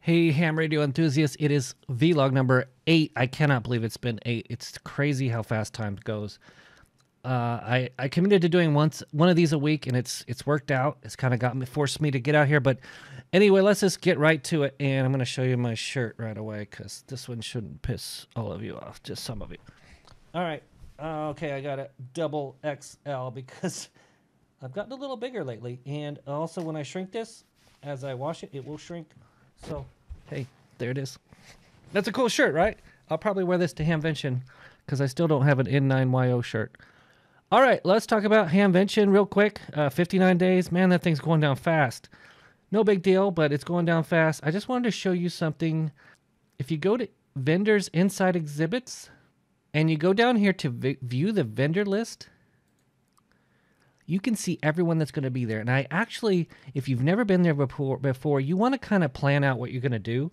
Hey, ham radio enthusiasts, it is vlog number 8. I cannot believe it's been 8. It's crazy how fast time goes. I committed to doing one of these a week, and it's worked out. It's kind of forced me to get out here. But anyway, let's just get right to it. And I'm going to show you my shirt right away because this one shouldn't piss all of you off, just some of you. All right. Okay, I got a double XL because I've gotten a little bigger lately. And also when I shrink this, as I wash it, it will shrink. So, hey, there it is. That's a cool shirt, right? I'll probably wear this to Hamvention because I still don't have an N9YO shirt. All right, let's talk about Hamvention real quick. 59 days. Man, that thing's going down fast. No big deal, but it's going down fast. I just wanted to show you something. If you go to Vendors Inside Exhibits and you go down here to view the vendor list, you can see everyone that's going to be there. And I actually, if you've never been there before, you want to kind of plan out what you're going to do.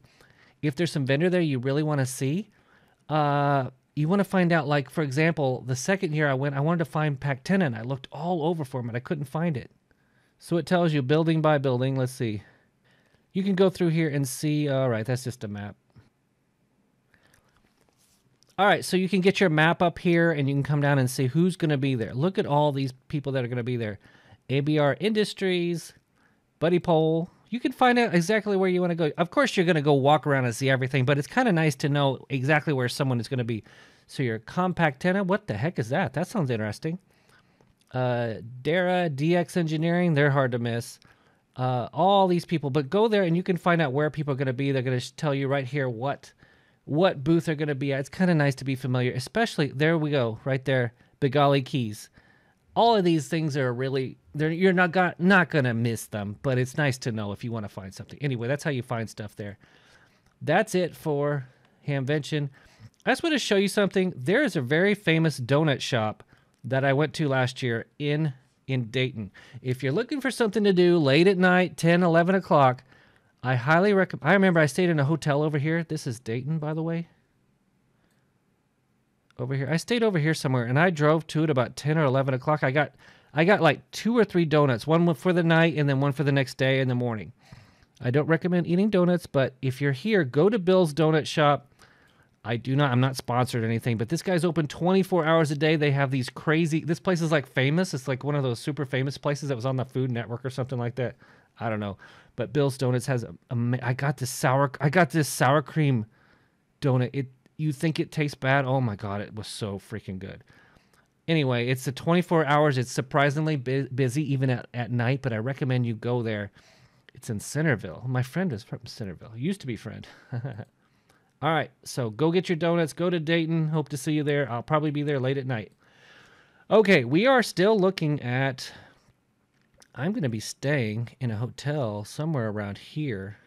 If there's some vendor there you really want to see, you want to find out, like, for example, the second year I went, I wanted to find Pactena, and I looked all over for him, and I couldn't find it. So it tells you building by building. Let's see. You can go through here and see. All right, that's just a map. All right, so you can get your map up here, and you can come down and see who's going to be there. Look at all these people that are going to be there. ABR Industries, Buddy Pole. You can find out exactly where you want to go. Of course, you're going to go walk around and see everything, but it's kind of nice to know exactly where someone is going to be. So your Compactena, what the heck is that? That sounds interesting. Dara, DX Engineering, they're hard to miss. All these people, but go there and you can find out where people are going to be. They're going to tell you right here what booth they're going to be at. It's kind of nice to be familiar, especially, there we go, right there, Bigali Keys. All of these things are really, you're not going to miss them, but it's nice to know if you want to find something. Anyway, that's how you find stuff there. That's it for Hamvention. I just want to show you something. There is a very famous donut shop that I went to last year in Dayton. If you're looking for something to do late at night, 10, 11 o'clock, I highly recommend. I remember I stayed in a hotel over here. This is Dayton, by the way. Over here. I stayed over here somewhere, and I drove to it about 10 or 11 o'clock. I got like 2 or 3 donuts, one for the night and then one for the next day in the morning. I don't recommend eating donuts, but if you're here, go to Bill's Donut Shop. I'm not sponsored or anything, but this guy's open 24 hours a day. They have these crazy, this place is like famous. It's like one of those super famous places that was on the Food Network or something like that. I don't know. But Bill's Donuts has I got this sour cream donut. You think it tastes bad? Oh my God, it was so freaking good. Anyway, it's the 24 hours. It's surprisingly busy even at night, but I recommend you go there. It's in Centerville. My friend is from Centerville. Used to be friend. All right, so go get your donuts. Go to Dayton. Hope to see you there. I'll probably be there late at night. Okay, we are still looking at, I'm going to be staying in a hotel somewhere around here.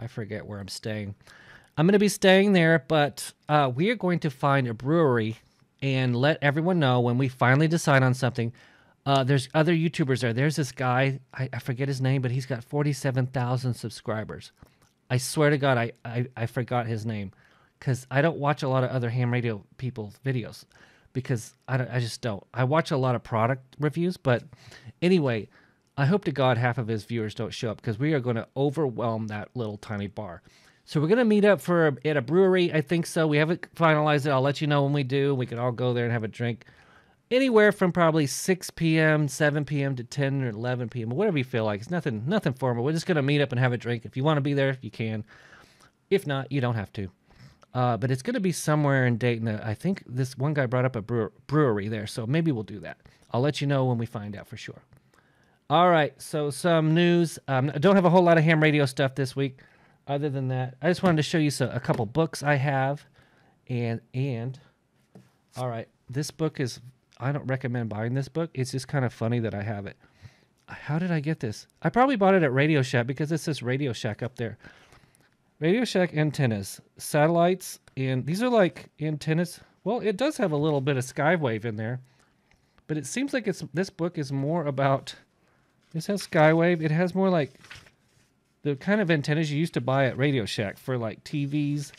I forget where I'm staying. I'm going to be staying there, but we are going to find a brewery and let everyone know when we finally decide on something. There's other YouTubers there. There's this guy, I forget his name, but he's got 47,000 subscribers. I swear to God, I forgot his name because I don't watch a lot of other ham radio people's videos because I just don't. I watch a lot of product reviews, but anyway, I hope to God half of his viewers don't show up because we are going to overwhelm that little tiny bar. So we're going to meet up at a brewery. I think so. We haven't finalized it. I'll let you know when we do. We can all go there and have a drink. Anywhere from probably 6 p.m., 7 p.m. to 10 or 11 p.m., whatever you feel like. It's nothing formal. We're just going to meet up and have a drink. If you want to be there, you can. If not, you don't have to. But it's going to be somewhere in Dayton. I think this one guy brought up a brewery there, so maybe we'll do that. I'll let you know when we find out for sure. All right, so some news. I don't have a whole lot of ham radio stuff this week. Other than that, I just wanted to show you a couple books I have. And all right, this book is, I don't recommend buying this book. It's just kind of funny that I have it. How did I get this? I probably bought it at Radio Shack because it says Radio Shack up there. Radio Shack antennas, satellites, and these are like antennas. Well, it does have a little bit of Skywave in there, but it seems like this book is more about, this has Skywave. It has more like the kind of antennas you used to buy at Radio Shack for like TV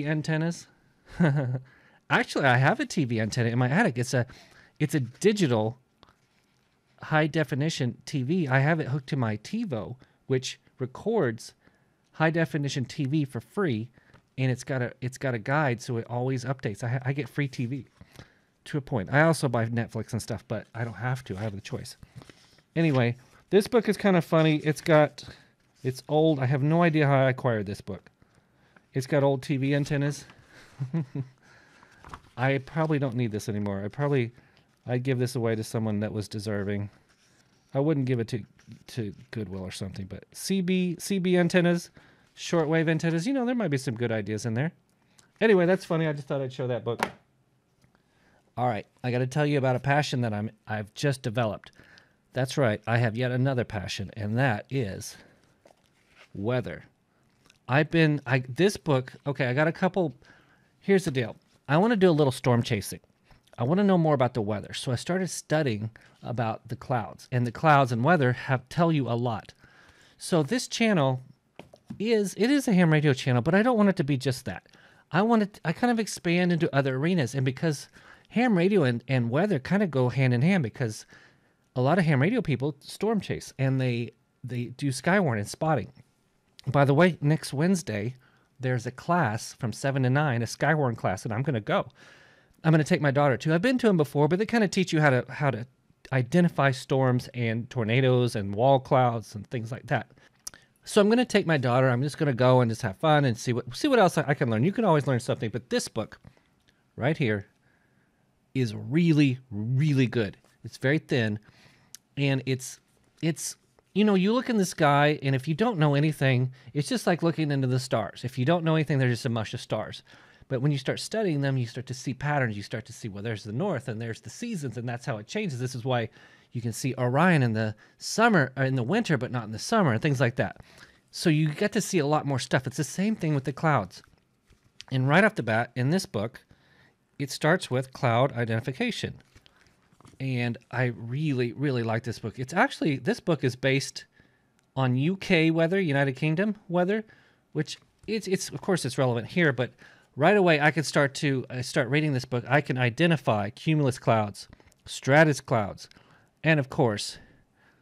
antennas. Actually, I have a TV antenna in my attic. It's a digital high definition TV. I have it hooked to my TiVo, which records high definition TV for free, and it's got a guide, so it always updates. I get free TV to a point. I also buy Netflix and stuff, but I don't have to. I have the choice. Anyway, this book is kind of funny. It's old. I have no idea how I acquired this book. It's got old TV antennas. I probably don't need this anymore. I'd give this away to someone that was deserving. I wouldn't give it to Goodwill or something, but CB antennas, shortwave antennas, there might be some good ideas in there. Anyway, that's funny. I just thought I'd show that book. All right, I got to tell you about a passion that I've just developed. That's right, I have yet another passion, and that is weather. This book, okay, I got a couple. Here's the deal. I want to do a little storm chasing. I want to know more about the weather. So I started studying about the clouds, and the clouds and weather tell you a lot. So this channel is a ham radio channel, but I don't want it to be just that. I kind of expand into other arenas, and because ham radio and weather kind of go hand in hand, because a lot of ham radio people storm chase, and they do skywarn and spotting. By the way, next Wednesday, there's a class from 7 to 9, a skywarn class, and I'm going to go. I'm going to take my daughter too. I've been to them before, but they kind of teach you how to identify storms and tornadoes and wall clouds and things like that. So I'm going to take my daughter. I'm just going to go and just have fun and see what else I can learn. You can always learn something, but this book right here is really, really good. It's very thin, and it's you look in the sky, and if you don't know anything, it's just like looking into the stars. If you don't know anything, they're just a mush of stars. But when you start studying them, you start to see patterns. You start to see, well, there's the north, and there's the seasons, and that's how it changes. This is why you can see Orion in the summer, or in the winter, but not in the summer, and things like that. So you get to see a lot more stuff. It's the same thing with the clouds. And right off the bat, in this book, it starts with cloud identification. And I really, really like this book. This book is based on UK weather, United Kingdom weather, which it's of course it's relevant here, but right away I could start reading this book. I can identify cumulus clouds, stratus clouds, and of course,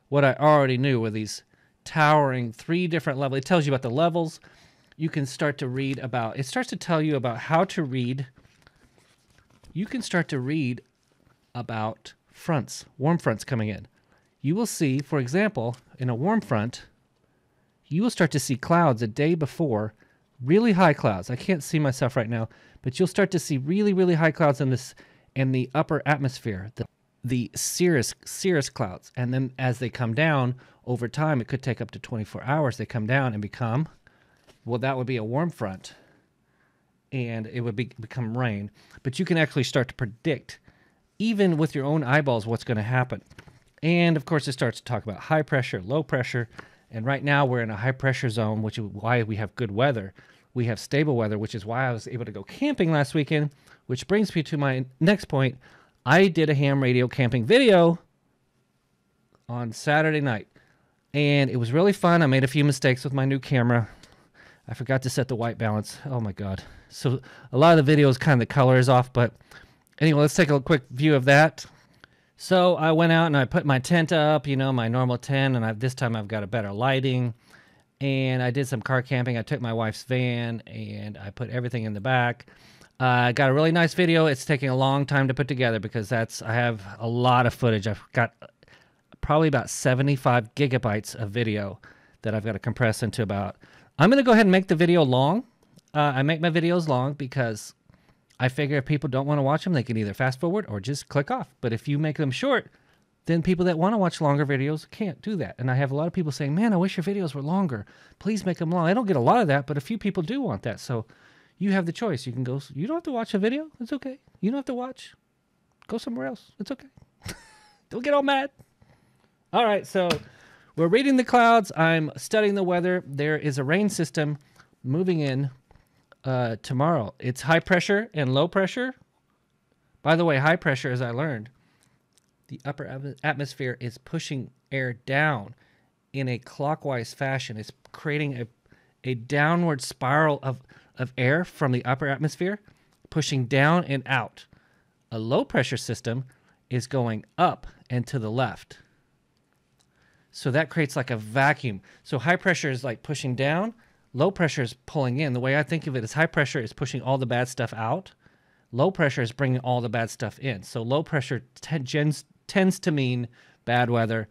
what I already knew were these towering 3 different levels. It tells you about the levels. You can start to read about, it starts to tell you about how to read. You can start to read about fronts, warm fronts coming in. You will see, for example, in a warm front, you will start to see clouds a day before, really high clouds. I can't see myself right now, but you'll start to see really, really high clouds in the upper atmosphere, the cirrus clouds. And then as they come down over time, it could take up to 24 hours. They come down and become, well, that would be a warm front, and it would become rain. But you can actually start to predict, even with your own eyeballs, what's going to happen. And of course, it starts to talk about high pressure, low pressure. And right now we're in a high pressure zone, which is why we have good weather. We have stable weather, which is why I was able to go camping last weekend, which brings me to my next point. I did a ham radio camping video on Saturday night, and it was really fun. I made a few mistakes with my new camera. I forgot to set the white balance. Oh my God. So a lot of the videos, kind of the color is off, but anyway, let's take a quick view of that. So I went out and I put my tent up, my normal tent, and this time I've got a better lighting. And I did some car camping. I took my wife's van and I put everything in the back. I got a really nice video. It's taking a long time to put together because I have a lot of footage. I've got probably about 75 gigabytes of video that I've got to compress into about. I'm going to go ahead and make the video long. I make my videos long because I figure if people don't want to watch them, they can either fast forward or just click off. But if you make them short, then people that want to watch longer videos can't do that. And I have a lot of people saying, man, I wish your videos were longer. Please make them long. I don't get a lot of that, but a few people do want that. So you have the choice. You can go, you don't have to watch a video. It's okay. You don't have to watch. Go somewhere else. It's okay. Don't get all mad. All right, so we're reading the clouds. I'm studying the weather. There is a rain system moving in tomorrow. It's high pressure and low pressure. By the way, high pressure, as I learned, the upper atmosphere is pushing air down in a clockwise fashion. It's creating a downward spiral of air from the upper atmosphere, pushing down and out. A low pressure system is going up and to the left. So that creates like a vacuum. So high pressure is like pushing down. Low pressure is pulling in. The way I think of it is high pressure is pushing all the bad stuff out. Low pressure is bringing all the bad stuff in. So low pressure tends to mean bad weather,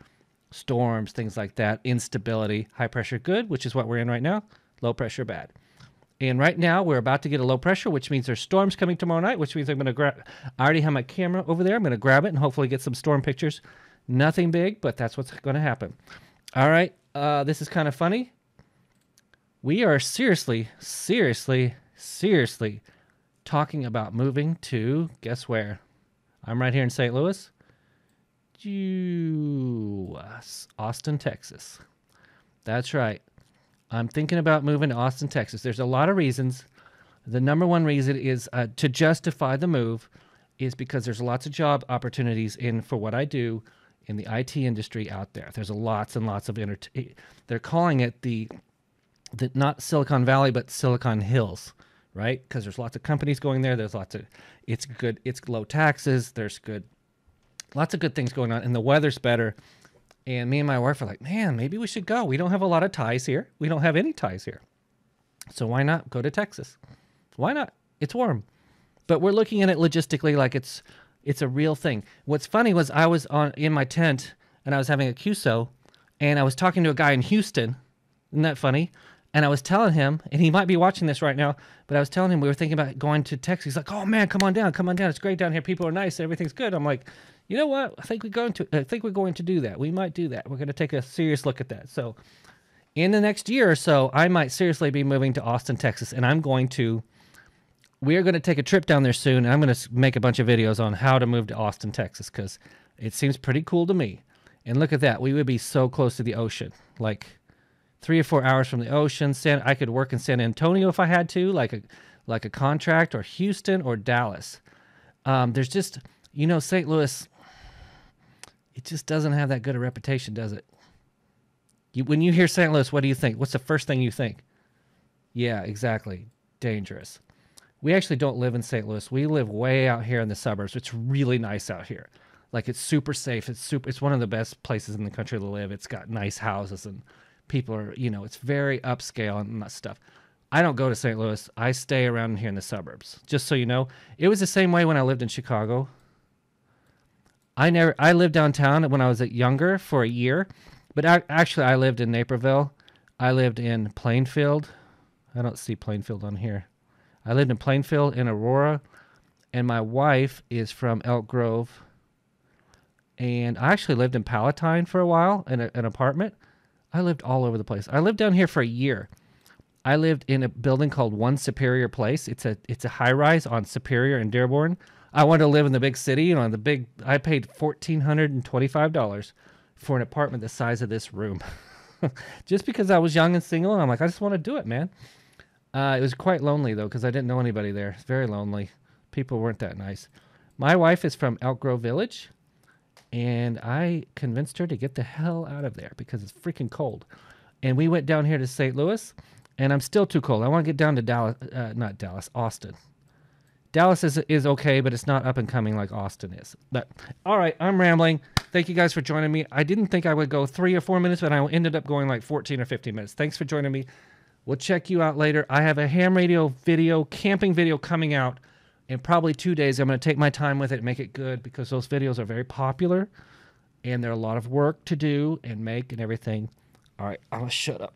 storms, things like that, instability. High pressure, good, which is what we're in right now. Low pressure, bad. And right now we're about to get a low pressure, which means there's storms coming tomorrow night, which means I'm going to grab, I already have my camera over there. I'm going to grab it and hopefully get some storm pictures. Nothing big, but that's what's going to happen. All right. This is kind of funny. We are seriously talking about moving to, guess where? I'm right here in St. Louis. Austin, Texas. That's right. I'm thinking about moving to Austin, Texas. There's a lot of reasons. The number one reason is to justify the move is because there's lots of job opportunities for what I do in the IT industry out there. There's lots and lots of they're calling it the not Silicon Valley, but Silicon Hills, right? Because there's lots of companies going there. There's lots of, it's good. It's low taxes. There's lots of good things going on, and the weather's better. And me and my wife are like, man, maybe we should go. We don't have a lot of ties here. We don't have any ties here. So why not go to Texas? Why not? It's warm. But we're looking at it logistically like it's a real thing. What's funny was I was in my tent and I was having a QSO and I was talking to a guy in Houston. Isn't that funny? And I was telling him, and he might be watching this right now, but I was telling him we were thinking about going to Texas. He's like, oh man, come on down. It's great down here. People are nice. Everything's good. I'm like, you know what? I think we're going to do that. We might do that. We're going to take a serious look at that. So in the next year or so, I might seriously be moving to Austin, Texas, and we are going to take a trip down there soon. And I'm going to make a bunch of videos on how to move to Austin, Texas, because it seems pretty cool to me. And look at that. We would be so close to the ocean, like 3 or 4 hours from the ocean. I could work in San Antonio if I had to, like a contract, or Houston or Dallas. There's just, St. Louis, it just doesn't have that good a reputation, does it? When you hear St. Louis, what do you think? What's the first thing you think? Yeah, exactly. Dangerous. We actually don't live in St. Louis. We live way out here in the suburbs. It's really nice out here. Like, it's super safe. It's one of the best places in the country to live. It's got nice houses and people are, it's very upscale and that stuff. I don't go to St. Louis. I stay around here in the suburbs. Just so you know, it was the same way when I lived in Chicago. I lived downtown when I was younger for a year, but actually I lived in Naperville. I lived in Plainfield. I don't see Plainfield on here. I lived in Plainfield, in Aurora, and my wife is from Elk Grove. And I actually lived in Palatine for a while in an apartment. I lived all over the place. I lived down here for a year. I lived in a building called One Superior Place. It's a high-rise on Superior and Dearborn. I wanted to live in the big city, I paid $1,425 for an apartment the size of this room. Just because I was young and single, and I'm like, I just want to do it, man. It was quite lonely, though, because I didn't know anybody there. It's very lonely. People weren't that nice. My wife is from Elk Grove Village, and I convinced her to get the hell out of there because it's freaking cold. And we went down here to St. Louis, and I'm still too cold. I want to get down to Austin. Dallas is okay, but it's not up and coming like Austin is. But all right, I'm rambling. Thank you guys for joining me. I didn't think I would go 3 or 4 minutes, but I ended up going like 14 or 15 minutes. Thanks for joining me. We'll check you out later. I have a ham radio video, camping video coming out in probably 2 days. I'm going to take my time with it and make it good because those videos are very popular and they're a lot of work to do and make and everything. All right, I'll shut up.